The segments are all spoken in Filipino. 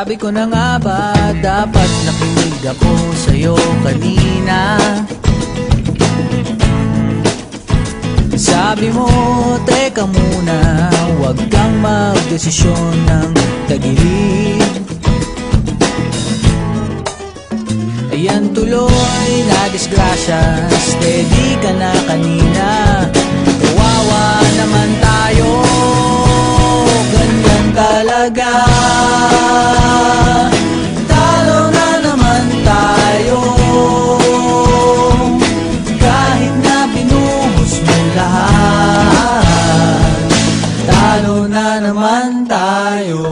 Sabi ko na nga ba, dapat nakinig ako sa'yo kanina. Sabi mo, teka muna, huwag kang magdesisyon ng tagilid. Ayan tuloy na disgrasya, steady ka na kanina. Kawawa naman tayo, ganyan talaga. Talo na naman tayo, kahit na binuhos mo lahat. Talo na naman tayo.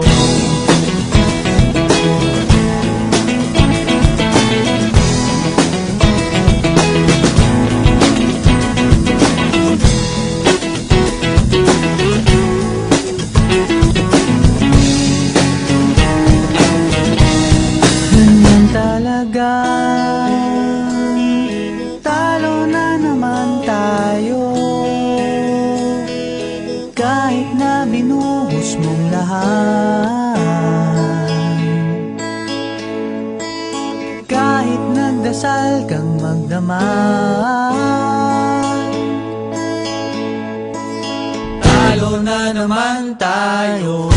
Talo na naman tayo, kahit na binuhos mong lahat. Kahit nagdasal kang magdamag, talo na naman tayo.